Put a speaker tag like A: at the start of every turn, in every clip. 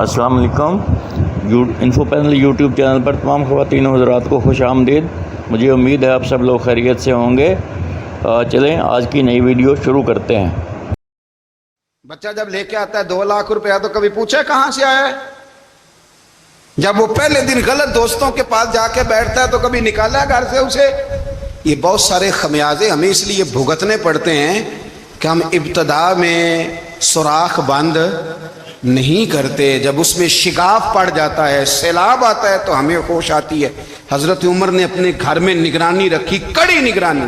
A: السلام علیکم. Info panel YouTube channel پر تمام خواتین و حضرات کو خوش آمدید. مجھے امید ہے آپ سب لوگ خیریت سے ہوں گے. چلیں آج کی نئی ویڈیو شروع کرتے ہیں.
B: بچہ جب لے کے آتا ہے 2 لاکھ روپیہ تو کبھی پوچھے کہاں سے آیا ہے؟ جب وہ پہلے دن غلط دوستوں کے پاس جا کے بیٹھتا ہے تو کبھی نکالا گھر سے اسے؟ یہ بہت سارے خمیازے ہمیں اس لیے بھگتنے پڑتے ہیں کہ ہم ابتدا میں سوراخ بند نہیں کرتے. جب اس میں شگاف پڑ جاتا ہے، سیلاب آتا ہے تو ہمیں ہوش آتی ہے. حضرت عمر نے اپنے گھر میں نگرانی رکھی، کڑی نگرانی.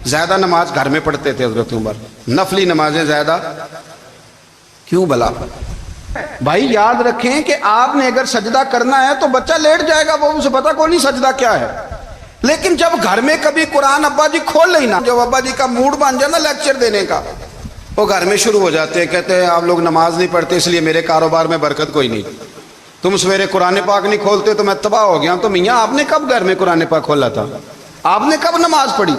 B: زیادہ نماز گھر میں پڑھتے تھے حضرت عمر، نفلی نمازیں زیادہ کیوں بلا؟ بھائی یاد رکھیں کہ آپ نے اگر سجدہ کرنا ہے تو بچہ لیٹ جائے گا، وہ اسے پتا کوئی نہیں سجدہ کیا ہے. لیکن جب گھر میں کبھی قرآن ابا جی کھول لینا، جب ابا جی کا موڈ بن جائے نا لیکچر دینے کا، وہ گھر میں شروع ہو جاتے ہیں. کہتے ہیں آپ لوگ نماز نہیں پڑھتے اس لیے میرے کاروبار میں برکت کوئی نہیں. تم سویرے قرآن پاک نہیں کھولتے تو میں تباہ ہو گیا. تو میاں آپ نے کب گھر میں قرآن پاک کھولا تھا؟ آپ نے کب نماز پڑھی؟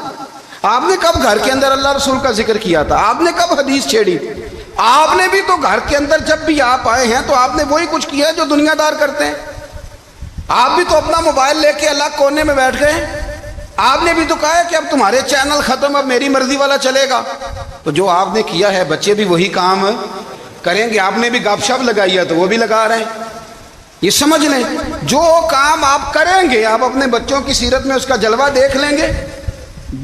B: آپ نے کب گھر کے اندر اللہ رسول کا ذکر کیا تھا؟ آپ نے کب حدیث چھیڑی؟ آپ نے بھی تو گھر کے اندر جب بھی آپ آئے ہیں تو آپ نے وہی کچھ کیا ہے جو دنیا دار کرتے ہیں. آپ بھی تو اپنا موبائل لے کے الگ کونے میں بیٹھ گئے. آپ نے بھی تو کہا ہے کہ اب تمہارے چینل ختم، اب میری مرضی والا چلے گا. تو جو آپ نے کیا ہے بچے بھی وہی کام کریں گے. آپ نے بھی گپ شپ لگائی ہے تو وہ بھی لگا رہے ہیں. یہ سمجھ لیں جو کام آپ کریں گے آپ اپنے بچوں کی سیرت میں اس کا جلوہ دیکھ لیں گے.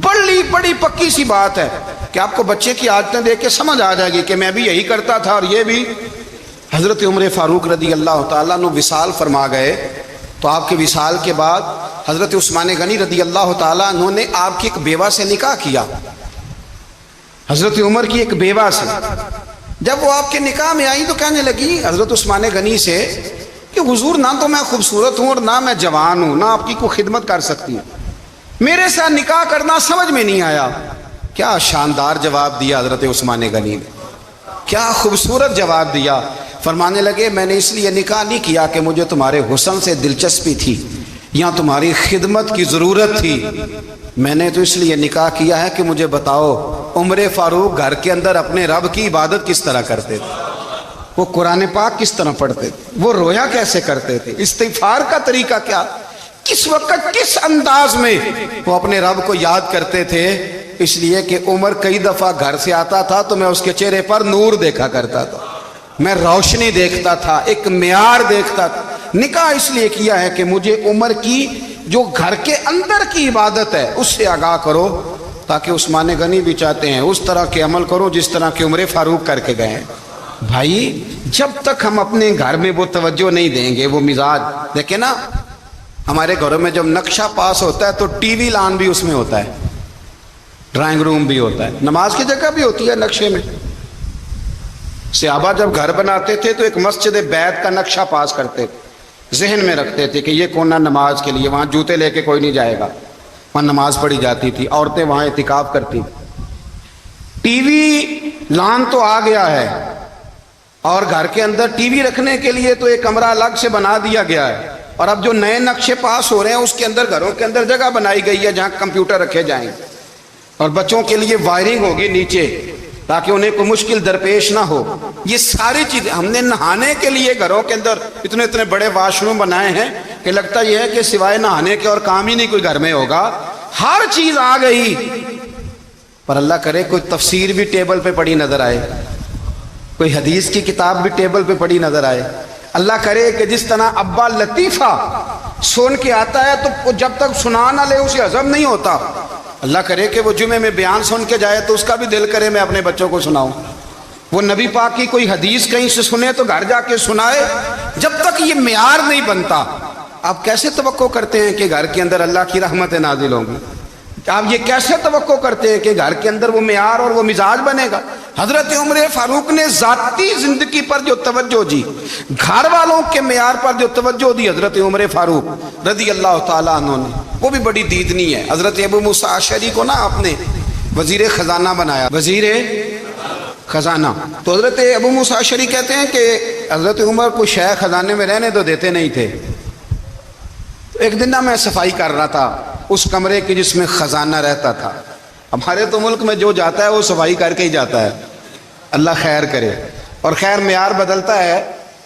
B: بڑی پکی سی بات ہے کہ آپ کو بچے کی عادتیں دیکھ کے سمجھ آ جائے گی کہ میں بھی یہی کرتا تھا اور یہ بھی. حضرت عمر فاروق رضی اللہ تعالیٰ عنہ وصال فرما گئے تو آپ کے وصال کے بعد حضرت عثمان غنی رضی اللہ تعالیٰ عنہ نے آپ کی ایک بیوہ سے نکاح کیا. حضرت عمر کی ایک بیوہ سے جب وہ آپ کے نکاح میں آئی تو کہنے لگی حضرت عثمان غنی سے کہ حضور نہ تو میں خوبصورت ہوں اور نہ میں جوان ہوں، نہ آپ کی کوئی خدمت کر سکتی ہوں، میرے ساتھ نکاح کرنا سمجھ میں نہیں آیا. کیا شاندار جواب دیا حضرت عثمان غنی نے، کیا خوبصورت جواب دیا. فرمانے لگے میں نے اس لیے نکاح نہیں کیا کہ مجھے تمہارے حسن سے دلچسپی تھی یا تمہاری خدمت کی ضرورت تھی. میں نے تو اس لیے نکاح کیا ہے کہ مجھے بتاؤ عمر فاروق گھر کے اندر اپنے رب کی عبادت کس طرح کرتے تھے، وہ قرآن پاک کس طرح پڑھتے تھے، وہ رویا کیسے کرتے تھے، استغفار کا طریقہ کیا، کس وقت کس انداز میں وہ اپنے رب کو یاد کرتے تھے. اس لیے کہ عمر کئی دفعہ گھر سے آتا تھا تو میں اس کے چہرے پر نور دیکھا کرتا تھا، میں روشنی دیکھتا تھا، ایک معیار دیکھتا تھا. نکاح اس لیے کیا ہے کہ مجھے عمر کی جو گھر کے اندر کی عبادت ہے اس سے آگاہ کرو، تاکہ عثمان غنی بھی چاہتے ہیں اس طرح کے عمل کرو جس طرح کہ عمر فاروق کر کے گئے ہیں. بھائی جب تک ہم اپنے گھر میں وہ توجہ نہیں دیں گے، وہ مزاج دیکھیں نا، ہمارے گھروں میں جب نقشہ پاس ہوتا ہے تو ٹی وی لان بھی اس میں ہوتا ہے، ڈرائنگ روم بھی ہوتا ہے، نماز کی جگہ بھی ہوتی ہے نقشے میں. صحابہ جب گھر بناتے تھے تو ایک مسجد بیت کا نقشہ پاس کرتے تھے، ذہن میں رکھتے تھے کہ یہ کونا نماز کے لیے، وہاں جوتے لے کے کوئی نہیں جائے گا، وہاں نماز پڑھی جاتی تھی، عورتیں وہاں اعتکاف کرتی. ٹی وی لان تو آ گیا ہے اور گھر کے اندر ٹی وی رکھنے کے لیے تو ایک کمرہ الگ سے بنا دیا گیا ہے. اور اب جو نئے نقشے پاس ہو رہے ہیں اس کے اندر گھروں کے اندر جگہ بنائی گئی ہے جہاں کمپیوٹر رکھے جائیں گے اور بچوں کے لیے وائرنگ ہوگی نیچے تاکہ انہیں کوئی مشکل درپیش نہ ہو. یہ ساری چیزیں ہم نے نہانے کے لیے گھروں کے اندر اتنے بڑے واش روم بنائے ہیں کہ لگتا یہ ہے کہ سوائے نہانے کے اور کام ہی نہیں کوئی گھر میں ہوگا. ہر چیز آ گئی، پر اللہ کرے کوئی تفسیر بھی ٹیبل پہ پڑی نظر آئے، کوئی حدیث کی کتاب بھی ٹیبل پہ پڑی نظر آئے. اللہ کرے کہ جس طرح ابا لطیفہ سن کے آتا ہے تو جب تک سنا نہ لے اسے ہضم نہیں ہوتا. اللہ کرے کہ وہ جمعے میں بیان سن کے جائے تو اس کا بھی دل کرے میں اپنے بچوں کو سناؤں. وہ نبی پاک کی کوئی حدیث کہیں سے سنے تو گھر جا کے سنائے. جب تک یہ معیار نہیں بنتا آپ کیسے توقع کرتے ہیں کہ گھر کے اندر اللہ کی رحمتیں نازل ہوں گی؟ آپ یہ کیسے توقع کرتے ہیں کہ گھر کے اندر وہ معیار اور وہ مزاج بنے گا؟ حضرت عمر فاروق نے ذاتی زندگی پر جو توجہ دی، گھر والوں کے معیار پر جو توجہ دی حضرت عمر فاروق رضی اللہ تعالیٰ عنہ نے، وہ بھی بڑی دیدنی ہے. حضرت ابو موسیٰ اشعری کو نا آپ نے وزیر خزانہ بنایا، وزیر خزانہ. تو حضرت ابو موسیٰ اشعری کہتے ہیں کہ حضرت عمر کو شے خزانے میں رہنے تو دیتے نہیں تھے. ایک دن میں صفائی کر رہا تھا اس کمرے کی جس میں خزانہ رہتا تھا. ہمارے تو ملک میں جو جاتا ہے وہ صفائی کر کے ہی جاتا ہے، اللہ خیر کرے. اور خیر معیار بدلتا ہے.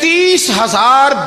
B: 30,000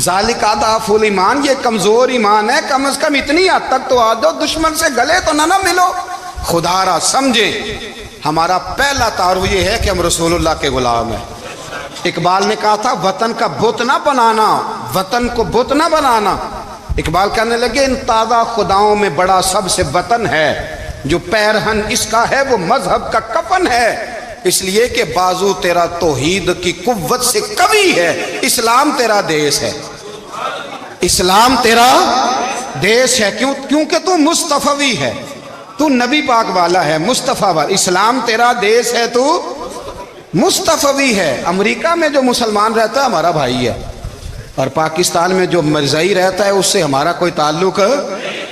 B: ذالک اضعف الایمان، یہ کمزور ایمان ہے، کم از کم اتنی حد تک تو آ جاؤ، دشمن سے گلے تو نہ ملو۔ خدا را سمجھے ہمارا پہلا تعارف یہ ہے کہ ہم رسول اللہ کے غلام ہیں۔ اقبال نے کہا تھا وطن کا بت نہ بنانا، وطن کو بت نہ بنانا۔ اقبال کہنے لگے ان تازہ خداؤں میں بڑا سب سے وطن ہے، جو پیرہن اس کا ہے وہ مذہب کا کفن ہے، اس لیے کہ بازو تیرا توحید کی قوت سے قوی ہے، اسلام تیرا دیس ہے، اسلام تیرا دیس ہے، کیونکہ تو مصطفی ہے، تو نبی پاک والا ہے، مصطفیٰ والا، اسلام تیرا دیس ہے، تو مصطفی ہے۔ امریکہ میں جو مسلمان رہتا ہے ہمارا بھائی ہے، اور پاکستان میں جو مرزائی رہتا ہے اس سے ہمارا کوئی تعلق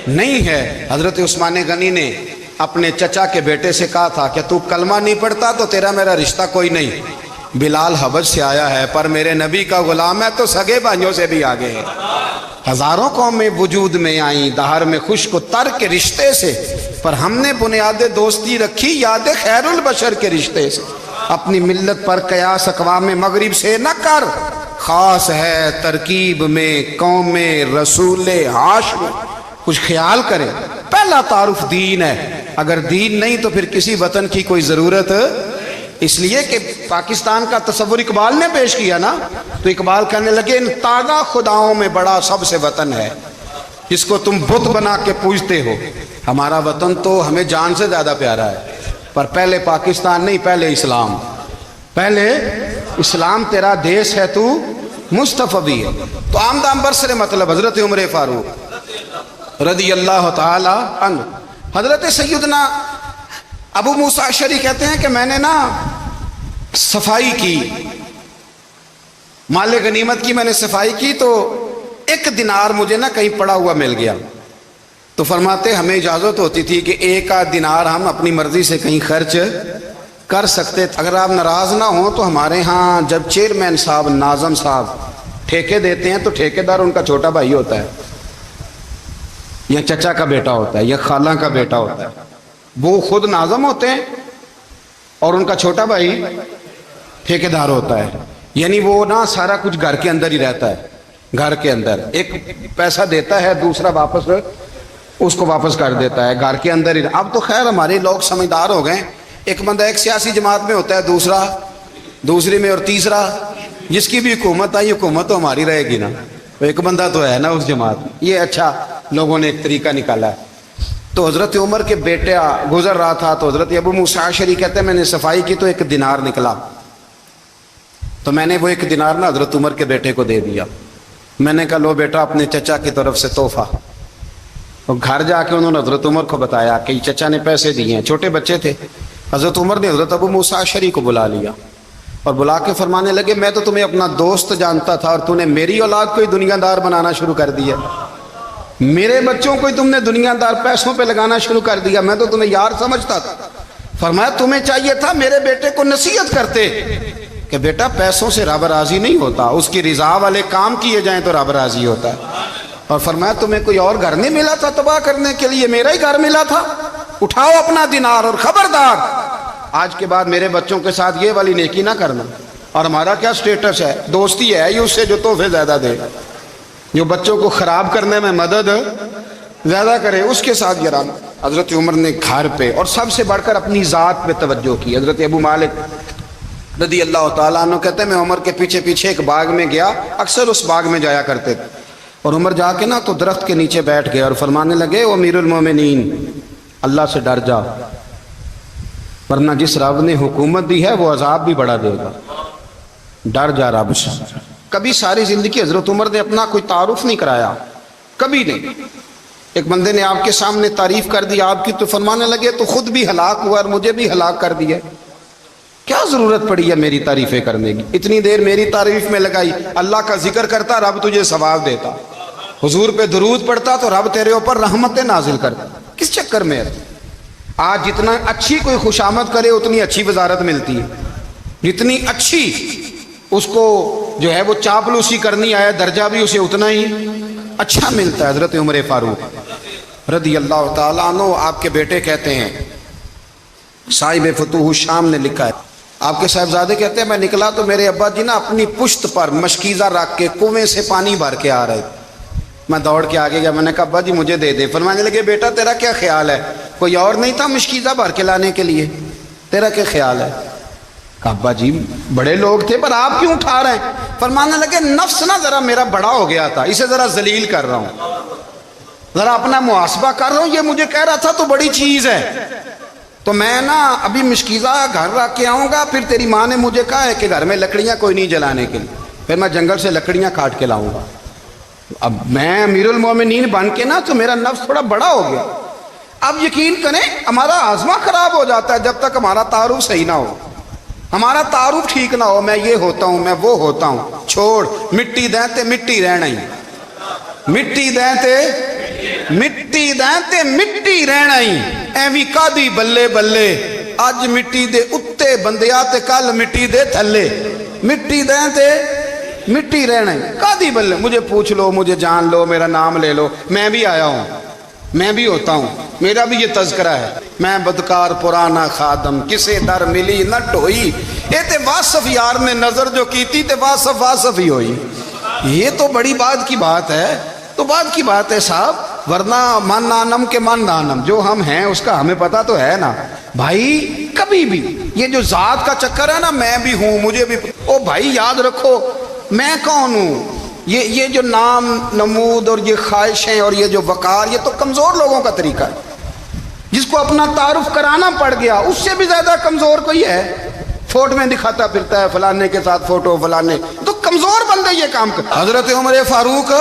B: نہیں ہے۔ حضرت عثمان غنی نے اپنے چچا کے بیٹے سے کہا تھا کہ تو کلمہ نہیں پڑھتا تو تیرا میرا رشتہ کوئی نہیں، بلال حبش سے آیا ہے پر میرے نبی کا غلام ہے تو سگے بھائیوں سے بھی آگے ہے۔ ہزاروں قومیں وجود میں آئیں دہر میں خشک و تر کے رشتے سے، پر ہم نے بنیاد دوستی رکھی یاد خیر البشر کے رشتے سے۔ اپنی ملت پر قیاس اقوام مغرب سے نہ کر، خاص ہے ترکیب میں قوم رسول ہاشم، کچھ خیال کرے۔ پہلا تعارف دین ہے، اگر دین نہیں تو پھر کسی وطن کی کوئی ضرورت، اس لیے کہ پاکستان کا تصور اقبال نے پیش کیا نا، تو اقبال کہنے لگے ان تازہ خداؤں میں بڑا سب سے وطن ہے، جس کو تم بت بنا کے پوجتے ہو۔ ہمارا وطن تو ہمیں جان سے زیادہ پیارا ہے، پر پہلے پاکستان نہیں، پہلے اسلام، پہلے اسلام تیرا دیس ہے، تو مصطفی ہے۔ تو آمدام برسر مطلب حضرت عمر فاروق رضی اللہ تعالی عنہ۔ حضرت سیدنا ابو موسیٰ اشعری کہتے ہیں کہ میں نے نا صفائی کی، مال غنیمت کی میں نے صفائی کی، تو ایک دینار مجھے نا کہیں پڑا ہوا مل گیا، تو فرماتے ہمیں اجازت ہوتی تھی کہ ایک آدھ دینار ہم اپنی مرضی سے کہیں خرچ کر سکتے، اگر آپ ناراض نہ ہوں تو ہمارے ہاں جب چیئرمین صاحب ناظم صاحب ٹھیکے دیتے ہیں تو ٹھیکیدار ان کا چھوٹا بھائی ہوتا ہے، یا چچا کا بیٹا ہوتا ہے، یا خالہ کا بیٹا ہوتا ہے، وہ خود ناظم ہوتے ہیں اور ان کا چھوٹا بھائی ٹھیکیدار ہوتا ہے، یعنی وہ نا سارا کچھ گھر کے اندر ہی رہتا ہے، گھر کے اندر ایک پیسہ دیتا ہے دوسرا واپس اس کو واپس کر دیتا ہے، گھر کے اندر ہی۔ اب تو خیر ہمارے لوگ سمجھدار ہو گئے، ایک بندہ ایک سیاسی جماعت میں ہوتا ہے، دوسرا دوسری میں، اور تیسرا جس کی بھی حکومت آئی حکومت تو ہماری رہے گی نا، ایک بندہ تو ہے نا اس جماعت میں۔ یہ اچھا لوگوں نے ایک طریقہ نکالا ہے۔ تو حضرت عمر کے بیٹے گزر رہا تھا، تو حضرت ابو موسیٰ اشعری کہتے ہیں میں نے صفائی کی تو ایک دینار نکلا، تو میں نے وہ ایک دینار نا حضرت عمر کے بیٹے کو دے دیا۔ میں نے کہا لو بیٹا اپنے چچا کی طرف سے تحفہ، اور گھر جا کے انہوں نے حضرت عمر کو بتایا کہ چچا نے پیسے دیے ہیں، چھوٹے بچے تھے۔ حضرت عمر نے حضرت ابو موسیٰ اشعری کو بلا لیا اور بلا کے فرمانے لگے میں تو تمہیں اپنا دوست جانتا تھا اور تو نے میری اولاد کو ہی دنیا دار بنانا شروع کر دیا، میرے بچوں کو ہی تم نے دنیا دار پیسوں پہ لگانا شروع کر دیا، میں تو تمہیں یار سمجھتا تھا۔ فرمایا تمہیں چاہیے تھا میرے بیٹے کو نصیحت کرتے کہ بیٹا پیسوں سے رب راضی نہیں ہوتا، اس کی رضا والے کام کیے جائیں تو رب راضی ہوتا ہے۔ اور فرمایا تمہیں کوئی اور گھر نہیں ملا تھا تباہ کرنے کے لیے، میرا ہی گھر ملا تھا، اٹھاؤ اپنا دینار اور خبردار آج کے بعد میرے بچوں کے ساتھ یہ والی نیکی نہ کرنا۔ اور ہمارا کیا سٹیٹس ہے، دوستی ہے یہ اس سے جو تحفے زیادہ دے، جو بچوں کو خراب کرنے میں مدد زیادہ کرے اس کے ساتھ گرانا۔ حضرت عمر نے گھر پہ اور سب سے بڑھ کر اپنی ذات پہ توجہ کی۔ حضرت ابو مالک رضی اللہ تعالیٰ عنہ کہتے ہیں میں عمر کے پیچھے پیچھے ایک باغ میں گیا، اکثر اس باغ میں جایا کرتے تھے، اور عمر جا کے نا تو درخت کے نیچے بیٹھ گئے اور فرمانے لگے او امیر المومنین اللہ سے ڈر جا، ورنہ جس رب نے حکومت دی ہے وہ عذاب بھی بڑا دے گا، ڈر جا رب سے۔ کبھی ساری زندگی حضرت عمر نے اپنا کوئی تعارف نہیں کرایا، کبھی نہیں۔ ایک بندے نے آپ کے سامنے تعریف کر دی آپ کی تو فرمانے لگے تو خود بھی ہلاک ہوا اور مجھے بھی ہلاک کر دیا، کیا ضرورت پڑی ہے میری تعریفیں کرنے کی، اتنی دیر میری تعریف میں لگائی، اللہ کا ذکر کرتا رب تجھے ثواب دیتا، حضور پہ درود پڑھتا تو رب تیرے اوپر رحمتیں نازل کرتا، کس چکر میں ہے؟ آج جتنا اچھی کوئی خوشامد کرے اتنی اچھی وزارت ملتی ہے، جتنی اچھی اس کو جو ہے وہ چاپلوسی کرنی آئے درجہ بھی اسے اتنا ہی اچھا ملتا ہے۔ حضرت عمر فاروق رضی اللہ تعالیٰ عنہ آپ کے بیٹے کہتے ہیں، صاحب فتوح الشام نے لکھا ہے آپ کے صاحبزادے کہتے ہیں میں نکلا تو میرے ابا جی نا اپنی پشت پر مشکیزہ رکھ کے کنویں سے پانی بھر کے آ رہے. میں دوڑ کے آگے گیا, میں نے کہا ابا جی مجھے دے دے. فرمانے لگے بیٹا تیرا کیا خیال ہے, کوئی اور نہیں تھا مشکیزہ بھر کے لانے کے لیے, تیرا کیا خیال ہے؟ کہا ابا جی بڑے لوگ تھے پر آپ کیوں اٹھا رہے ہیں؟ فرمانے لگے نفس نا ذرا میرا بڑا ہو گیا تھا, اسے ذرا ذلیل کر رہا ہوں, ذرا اپنا محاسبہ کر رہا ہوں. یہ مجھے کہہ رہا تھا تو بڑی چیز ہے, تو میں نا ابھی مشکیزہ گھر رکھ کے آؤں گا, پھر تیری ماں نے مجھے کہا ہے کہ گھر میں لکڑیاں کوئی نہیں جلانے کے لیے, پھر میں جنگل سے لکڑیاں کاٹ کے لاؤں گا. اب میں امیر المومنین بن کے نا تو میرا نفس تھوڑا بڑا ہو گیا. اب یقین کریں ہمارا آزما خراب ہو جاتا ہے جب تک ہمارا تعارف صحیح نہ ہو, ہمارا تعارف ٹھیک نہ ہو. میں یہ ہوتا ہوں, میں وہ ہوتا ہوں, چھوڑ مٹی دیں تے مٹی رہنا ہی, مٹی دیں تے مٹی دیں تے مٹی رہنا ہی. ایویں کادی بلے بلے اج مٹی دے اتے بندیا تے کل مٹی دے تھلے, مٹی دیں تے مٹی رہنا ہی. کادی بلے, مجھے پوچھ لو, مجھے جان لو, میرا نام لے لو, میں بھی آیا ہوں, میں بھی ہوتا ہوں, میرا بھی یہ تذکرہ ہے. میں بدکار پرانا خادم کسے در ملی نہ ٹوئی, اے تے واصف یار نے نظر جو کی تھی تے واصف واصف ہی ہوئی. یہ تو بڑی بات کی بات ہے, تو بات کی بات ہے صاحب, ورنہ من نانم کے من نانم, جو ہم ہیں اس کا ہمیں پتا تو ہے نا بھائی. کبھی بھی یہ جو ذات کا چکر ہے نا, میں بھی ہوں, مجھے بھی, او بھائی یاد رکھو میں کون ہوں. یہ جو نام نمود اور یہ خواہشیں اور یہ جو وقار, یہ تو کمزور لوگوں کا طریقہ ہے. جس کو اپنا تعارف کرانا پڑ گیا اس سے بھی زیادہ کمزور کوئی ہے. فوٹو میں دکھاتا پھرتا ہے فلانے کے ساتھ فوٹو, فلانے, تو کمزور بندہ یہ کام کرتا. حضرت عمر فاروق,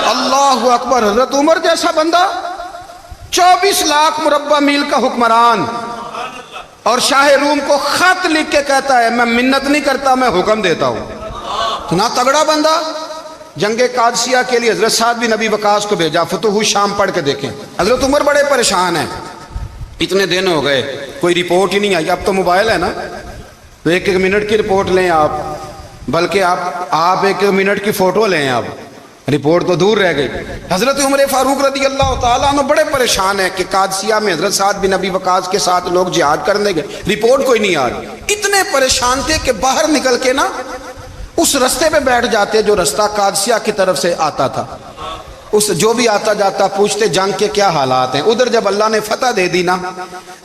B: اللہ اکبر, حضرت عمر جیسا بندہ 24 لاکھ مربع میل کا حکمران, اور شاہ روم کو خط لکھ کے کہتا ہے میں منت نہیں کرتا, میں حکم دیتا ہوں. اتنا تگڑا بندہ. جنگ قادسیہ کے لیے حضرت سعد بن ابی وقاص کو بھیجا, فتوح شام پڑھ کے دیکھیں. حضرت عمر بڑے پریشان ہیں, اتنے دن ہو گئے کوئی رپورٹ ہی نہیں آئی. اب تو موبائل ہے نا, تو ایک ایک منٹ کی رپورٹ لیں آپ, بلکہ آپ ایک ایک منٹ کی فوٹو لیں, آپ رپورٹ تو دور رہ گئی. حضرت عمر فاروق رضی اللہ تعالیٰ عنہ بڑے پریشان ہیں کہ قادسیہ میں حضرت سعد بن ابی وقاص کے ساتھ لوگ جہاد کرنے گئے, رپورٹ کوئی نہیں آ رہی. اتنے پریشان تھے کہ باہر نکل کے نا اس رستے پہ بیٹھ جاتے جو رستہ قادسیہ کی طرف سے آتا تھا. اس جو بھی آتا جاتا پوچھتے جنگ کے کیا حالات ہیں. ادھر جب اللہ نے فتح دے دی نا,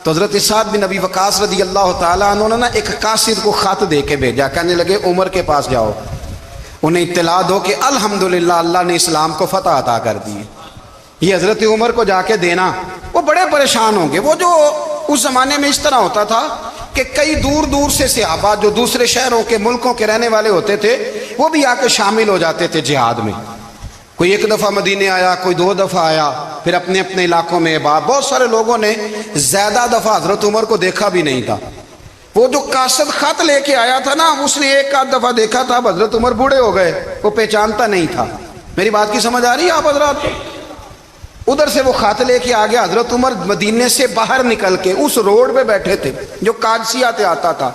B: تو حضرت سعد بن ابی وقاص رضی اللہ تعالیٰ عنہ نے نا ایک قاصد کو خط دے کے بھیجا, کہنے لگے عمر کے پاس جاؤ, انہیں اطلاع دو کہ الحمدللہ اللہ نے اسلام کو فتح عطا کر دی. یہ حضرت عمر کو جا کے دینا. وہ بڑے پریشان ہوں گے. وہ جو اس زمانے میں اس طرح ہوتا تھا کہ کئی دور دور سے صحابہ جو دوسرے شہروں کے ملکوں کے رہنے والے ہوتے تھے وہ بھی آ کے شامل ہو جاتے تھے جہاد میں. کوئی ایک دفعہ مدینے آیا, کوئی 2 دفعہ آیا, پھر اپنے اپنے علاقوں میں. بہت سارے لوگوں نے زیادہ دفعہ حضرت عمر کو دیکھا بھی نہیں تھا. وہ جو قاصد خط لے کے آیا تھا نا, اس نے 1 دفعہ دیکھا تھا. حضرت عمر بوڑھے ہو گئے, وہ پہچانتا نہیں تھا. میری بات کی سمجھ آ رہی ہے آپ حضرات؟ ادھر سے وہ خط لے کے آ گیا. حضرت عمر مدینے سے باہر نکل کے اس روڈ پہ بیٹھے تھے جو قادسیہ سے آتا تھا.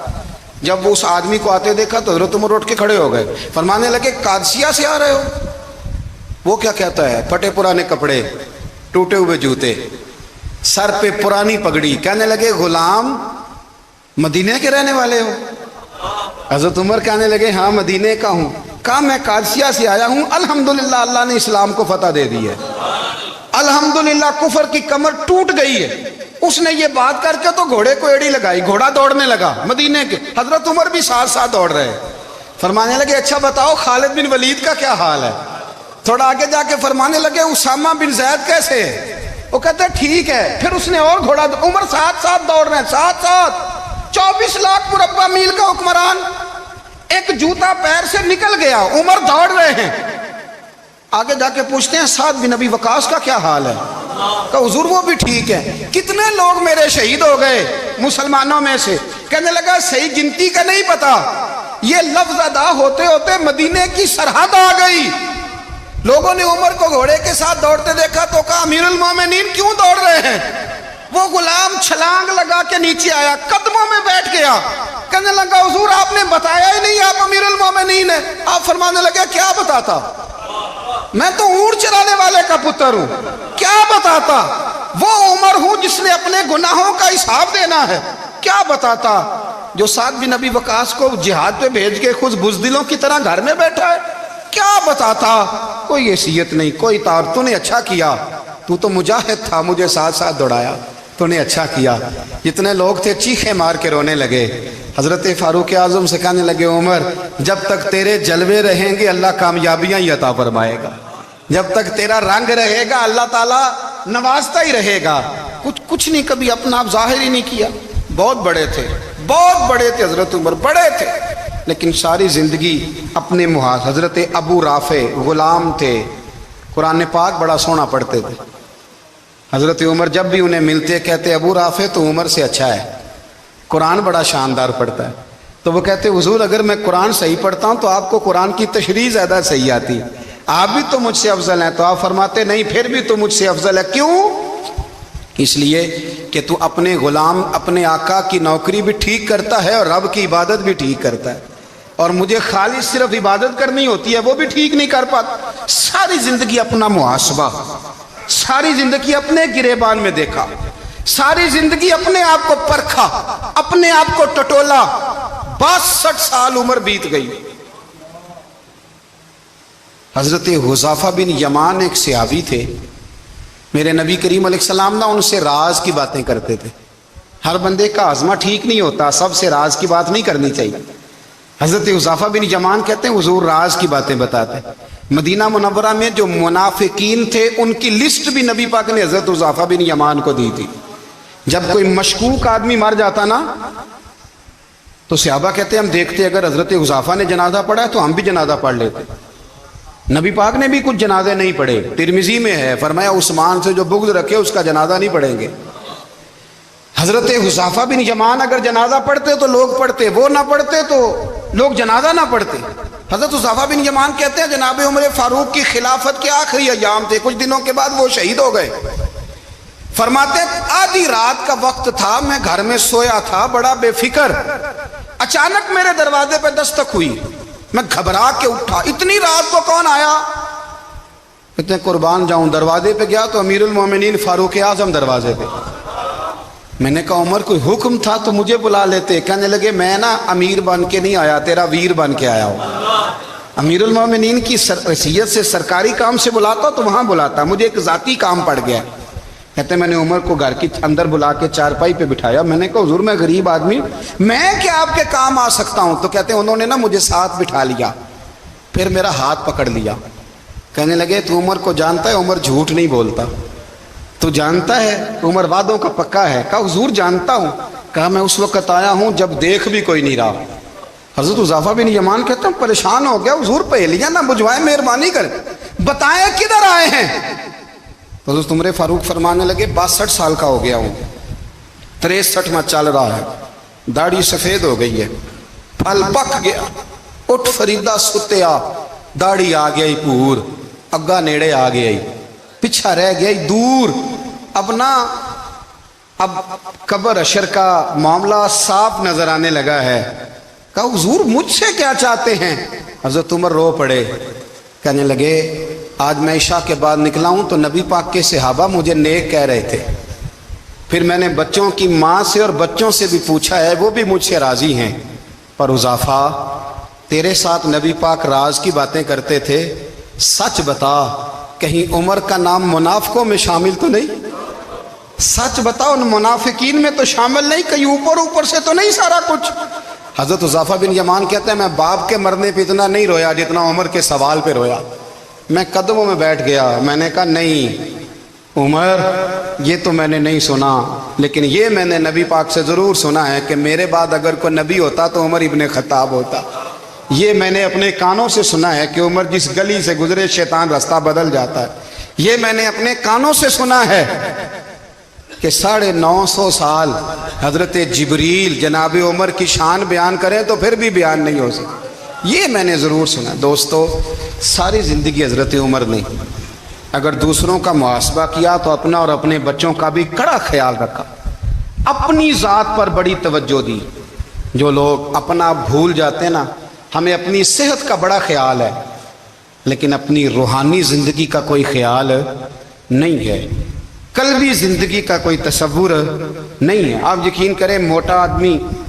B: جب وہ اس آدمی کو آتے دیکھا تو حضرت عمر اٹھ کے کھڑے ہو گئے, فرمانے لگے قادسیہ سے آ رہے ہو؟ وہ کیا کہتا ہے, پھٹے پرانے کپڑے, ٹوٹے ہوئے جوتے, سر پہ پرانی پگڑی. کہنے لگے غلام مدینے کے رہنے والے ہو؟ حضرت عمر کہنے لگے ہاں مدینے کا ہوں. کہا میں قادسیہ سے آیا ہوں, الحمدللہ اللہ نے اسلام کو فتح دے دی ہے, الحمدللہ کفر کی کمر ٹوٹ گئی ہے. اس نے یہ بات کر کے تو گھوڑے کو ایڑی لگائی, گھوڑا دوڑنے لگا مدینے کے. حضرت عمر بھی ساتھ ساتھ دوڑ رہے. فرمانے لگے اچھا بتاؤ خالد بن ولید کا کیا حال ہے؟ تھوڑا آگے جا کے فرمانے لگے اسامہ بن زید کیسے ہے؟ وہ کہتے ہیں ٹھیک ہے. پھر اس نے اور گھوڑا, عمر ساتھ ساتھ دوڑ رہے ہیں, ساتھ ساتھ. 24 لاکھ مربع میل کا حکمران, ایک جوتا پیر سے نکل گیا, عمر دوڑ رہے ہیں. آگے جا کے پوچھتے ہیں سعد بن ابی وقاص کا کیا حال ہے؟ کہ حضور وہ بھی ٹھیک ہے. کتنے لوگ میرے شہید ہو گئے مسلمانوں میں سے؟ کہنے لگا صحیح گنتی کا نہیں پتا, یہ لفظ ادا ہوتے ہوتے مدینے کی سرحد آ گئی. لوگوں نے عمر کو گھوڑے کے ساتھ دوڑتے دیکھا تو کہا امیر المومنین کیوں دوڑ رہے ہیں؟ وہ غلام چھلانگ لگا کے نیچے آیا, قدموں میں بیٹھ گیا. کہنے لگا حضور آپ نے بتایا ہی نہیں آپ امیر المومنین ہیں. آپ فرمانے لگے کیا بتاتا, میں تو اونٹ چرانے والے کا پتر ہوں, کیا بتاتا؟ وہ عمر ہوں جس نے اپنے گناہوں کا حساب دینا ہے, کیا بتاتا؟ جو سعد بن ابی وقاص کو جہاد پہ بھیج کے خود بزدلوں کی طرح گھر میں بیٹھا ہے، کیا بتاتا؟ کوئی حیثیت نہیں، کوئی طور. تو نے اچھا کیا، تو تو مجاہد تھا، مجھے ساتھ ساتھ دوڑایا، تو نے اچھا کیا. جتنے لوگ تھے چیخیں مار کے رونے لگے. حضرت فاروق اعظم سے کہنے لگے عمر جب تک تیرے جلوے رہیں گے اللہ کامیابیاں ہی عطا فرمائے گا، جب تک تیرا رنگ رہے گا اللہ تعالیٰ نوازتا ہی رہے گا. کچھ نہیں، کبھی اپنا آپ ظاہر ہی نہیں کیا. بہت بڑے تھے، بہت بڑے تھے حضرت عمر، بڑے تھے، لیکن ساری زندگی اپنے محاذ. حضرت ابو رافع غلام تھے، قرآن پاک بڑا سونا پڑھتے تھے. حضرت عمر جب بھی انہیں ملتے کہتے ابو رافع تو عمر سے اچھا ہے، قرآن بڑا شاندار پڑھتا ہے. تو وہ کہتے حضور اگر میں قرآن صحیح پڑھتا ہوں تو آپ کو قرآن کی تشریح زیادہ صحیح آتی، آپ بھی تو مجھ سے افضل ہیں. تو آپ فرماتے نہیں، پھر بھی تو مجھ سے افضل ہے. کیوں؟ اس لیے کہ تو اپنے غلام اپنے آقا کی نوکری بھی ٹھیک کرتا ہے اور رب کی عبادت بھی ٹھیک کرتا ہے، اور مجھے خالی صرف عبادت کرنی ہوتی ہے وہ بھی ٹھیک نہیں کر پاتا. ساری زندگی اپنا محاسبہ، ساری زندگی اپنے گریبان میں دیکھا، ساری زندگی اپنے آپ کو پرکھا، اپنے آپ کو ٹٹولا. 62 سال عمر بیت گئی. حضرت حذیفہ بن یمان ایک صحابی تھے، میرے نبی کریم علیہ السلام نہ ان سے راز کی باتیں کرتے تھے. ہر بندے کا ہاضمہ ٹھیک نہیں ہوتا، سب سے راز کی بات نہیں کرنی چاہیے. حضرت حذیفہ بن یمان کہتے ہیں حضور راز کی باتیں بتاتے. مدینہ منورہ میں جو منافقین تھے ان کی لسٹ بھی نبی پاک نے حضرت حذیفہ بن یمان کو دی تھی. جب کوئی مشکوک آدمی مر جاتا نا تو صحابہ کہتے ہیں ہم دیکھتے اگر حضرت حذیفہ نے جنازہ پڑھا ہے تو ہم بھی جنازہ پڑھ لیتے. نبی پاک نے بھی کچھ جنازے نہیں پڑھے. ترمذی میں ہے فرمایا عثمان سے جو بغض رکھے اس کا جنازہ نہیں پڑھیں گے. حضرت حذیفہ بن یمان اگر جنازہ پڑھتے تو لوگ پڑھتے، وہ نہ پڑھتے تو لوگ جنازہ نہ پڑھتے. حضرت حذیفہ بن یمان کہتے ہیں جناب عمر فاروق کی خلافت کے آخری ایام تھے، کچھ دنوں کے بعد وہ شہید ہو گئے. فرماتے آدھی رات کا وقت تھا، میں گھر میں سویا تھا بڑا بے فکر، اچانک میرے دروازے پہ دستک ہوئی، میں گھبرا کے اٹھا. اتنی رات کو کون آیا؟ کہتے ہیں قربان جاؤں دروازے پہ گیا تو امیر المومنین فاروق اعظم دروازے پہ. میں نے کہا عمر کوئی حکم تھا تو مجھے بلا لیتے. کہنے لگے میں نا امیر بن کے نہیں آیا، تیرا ویر بن کے آیا ہوں. امیر المومنین کی حیثیت سے سرکاری کام سے بلاتا تو وہاں بلاتا، مجھے ایک ذاتی کام پڑ گیا. کہتے ہیں میں نے عمر کو گھر کی اندر بلا کے چارپائی پہ بٹھایا. میں نے کہا حضور میں غریب آدمی، میں کیا آپ کے کام آ سکتا ہوں؟ تو کہتے ہیں انہوں نے نا مجھے ساتھ بٹھا لیا، پھر میرا ہاتھ پکڑ لیا. کہنے لگے تو عمر کو جانتا ہے؟ عمر جھوٹ نہیں بولتا. تو جانتا ہے عمر وعدوں کا پکا ہے؟ کہا حضور جانتا ہوں. کہا میں اس وقت آیا ہوں جب دیکھ بھی کوئی نہیں رہا. حضرت حذیفہ بن یمان کہتے ہیں پریشان ہو گیا، حضور پہلیاں نہ بجھوائیں، مہربانی کریں بتائیں کدھر آئے ہیں. حضرت عمر فاروق فرمانے لگے 62 سال کا ہو گیا ہوں، 63واں چل رہا ہے، داڑھی سفید ہو گئی ہے، پھل پک گیا. اٹھ فریدہ ستیا، داڑھی آ گئی پور، اگا نیڑے آ گئی، پیچھا رہ گئی دور. اب قبر اشر کا معاملہ صاف نظر آنے لگا ہے. کہا حضور مجھ سے کیا چاہتے ہیں؟ حضرت عمر رو پڑے. کہنے لگے آج میں عشاء کے بعد نکلا ہوں تو نبی پاک کے صحابہ مجھے نیک کہہ رہے تھے، پھر میں نے بچوں کی ماں سے اور بچوں سے بھی پوچھا ہے، وہ بھی مجھ سے راضی ہیں. پر حذیفہ تیرے ساتھ نبی پاک راز کی باتیں کرتے تھے، سچ بتا کہیں عمر کا نام منافقوں میں شامل تو نہیں؟ سچ بتا ان منافقین میں تو شامل نہیں، کہیں اوپر سے تو نہیں سارا کچھ؟ حضرت حذیفہ بن یمان کہتے ہیں میں باپ کے مرنے پہ اتنا نہیں رویا جتنا عمر کے سوال پہ رویا. میں قدموں میں بیٹھ گیا. میں نے کہا نہیں عمر یہ تو میں نے نہیں سنا، لیکن یہ میں نے نبی پاک سے ضرور سنا ہے کہ میرے بعد اگر کوئی نبی ہوتا تو عمر ابن خطاب ہوتا. یہ میں نے اپنے کانوں سے سنا ہے کہ عمر جس گلی سے گزرے شیطان رستہ بدل جاتا ہے. یہ میں نے اپنے کانوں سے سنا ہے کہ 950 سال حضرت جبریل جناب عمر کی شان بیان کریں تو پھر بھی بیان نہیں ہو سکتا. یہ میں نے ضرور سنا. دوستو ساری زندگی حضرت عمر نے اگر دوسروں کا محاسبہ کیا تو اپنا اور اپنے بچوں کا بھی کڑا خیال رکھا، اپنی ذات پر بڑی توجہ دی. جو لوگ اپنا بھول جاتے ہیں نا، ہمیں اپنی صحت کا بڑا خیال ہے لیکن اپنی روحانی زندگی کا کوئی خیال نہیں ہے، قلبی زندگی کا کوئی تصور نہیں ہے. آپ یقین کریں موٹا آدمی